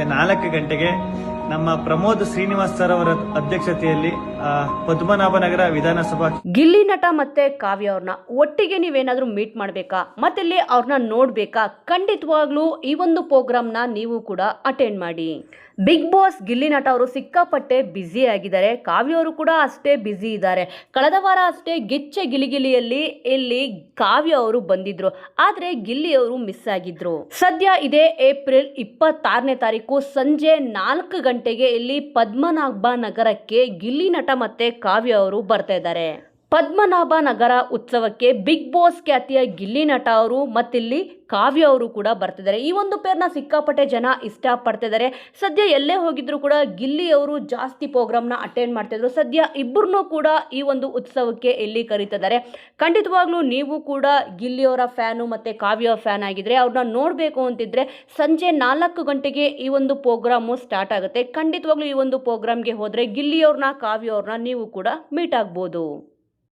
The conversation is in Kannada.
4 ಗಂಟೆಗೆ ನಮ್ಮ ಪ್ರಮೋದ್ ಶ್ರೀನಿವಾಸ್ ಸರ್ ಅವರ ಅಧ್ಯಕ್ಷತೆಯಲ್ಲಿ ಪದ್ಮನಾಭನಗರ ವಿಧಾನಸಭಾ ಗಿಲ್ಲಿ ನಟ ಮತ್ತೆ ಕಾವ್ಯ ಅವ್ರನ್ನ ಒಟ್ಟಿಗೆ ನೀವೇನಾದ್ರೂ ಮೀಟ್ ಮಾಡ್ಬೇಕಾ ಮತ್ತೆ ಇಲ್ಲಿ ಅವ್ರನ್ನ ನೋಡ್ಬೇಕಾ? ಖಂಡಿತವಾಗ್ಲೂ ಈ ಒಂದು ಪ್ರೋಗ್ರಾಮ್ನ ನೀವು ಕೂಡ ಅಟೆಂಡ್ ಮಾಡಿ. ಬಿಗ್ ಬಾಸ್ ಗಿಲ್ಲಿ ನಟ ಅವರು ಸಿಕ್ಕಾಪಟ್ಟೆ ಬ್ಯುಸಿ ಆಗಿದ್ದಾರೆ. ಕಾವ್ಯ ಅವರು ಕೂಡ ಅಷ್ಟೇ ಬ್ಯುಸಿ ಇದ್ದಾರೆ. ಕಳೆದ ವಾರ ಅಷ್ಟೇ ಗಿಚ್ಚೆ ಗಿಲಿಗಿಲಿಯಲ್ಲಿ ಇಲ್ಲಿ ಕಾವ್ಯ ಅವರು ಬಂದಿದ್ರು, ಆದ್ರೆ ಗಿಲ್ಲಿ ಅವರು ಮಿಸ್ ಆಗಿದ್ರು. ಸದ್ಯ ಇದೇ ಏಪ್ರಿಲ್ 26ನೇ ತಾರೀಕು ಸಂಜೆ 4 ಗಂಟೆಗೆ ಇಲ್ಲಿ ಪದ್ಮನಾಭ ನಗರಕ್ಕೆ ಗಿಲ್ಲಿ ನಟ ಮತ್ತೆ ಕಾವ್ಯ ಅವರು ಬರ್ತಾ ಇದ್ದಾರೆ. ಪದ್ಮನಾಭ ನಗರ ಉತ್ಸವಕ್ಕೆ ಬಿಗ್ ಬಾಸ್ ಖ್ಯಾತಿಯ ಗಿಲ್ಲಿ ನಟ ಅವರು ಮತ್ತಿಲ್ಲಿ ಕಾವ್ಯ ಅವರು ಕೂಡ ಬರ್ತಿದ್ದಾರೆ. ಈ ಒಂದು ಪೇರ್ನ ಸಿಕ್ಕಾಪಟ್ಟೆ ಜನ ಇಷ್ಟಪಡ್ತಿದ್ದಾರೆ. ಸದ್ಯ ಎಲ್ಲೇ ಹೋಗಿದ್ರು ಕೂಡ ಗಿಲ್ಲಿ ಅವರು ಜಾಸ್ತಿ ಪ್ರೋಗ್ರಾಮ್ನ ಅಟೆಂಡ್ ಮಾಡ್ತಿದ್ರು. ಸದ್ಯ ಇಬ್ಬರನ್ನೂ ಕೂಡ ಈ ಒಂದು ಉತ್ಸವಕ್ಕೆ ಇಲ್ಲಿ ಕರೀತಿದ್ದಾರೆ. ಖಂಡಿತವಾಗ್ಲೂ ನೀವು ಕೂಡ ಗಿಲ್ಲಿಯವರ ಫ್ಯಾನು ಮತ್ತು ಕಾವ್ಯ ಫ್ಯಾನ್ ಆಗಿದ್ರೆ ಅವ್ರನ್ನ ನೋಡಬೇಕು ಅಂತಿದ್ರೆ ಸಂಜೆ 4 ಗಂಟೆಗೆ ಈ ಒಂದು ಪ್ರೋಗ್ರಾಮು ಸ್ಟಾರ್ಟ್ ಆಗುತ್ತೆ. ಖಂಡಿತವಾಗ್ಲೂ ಈ ಒಂದು ಪ್ರೋಗ್ರಾಮ್ಗೆ ಹೋದರೆ ಗಿಲ್ಲಿಯವ್ರನ್ನ ಕಾವ್ಯ ಅವ್ರನ್ನ ನೀವು ಕೂಡ ಮೀಟ್ ಆಗ್ಬೋದು.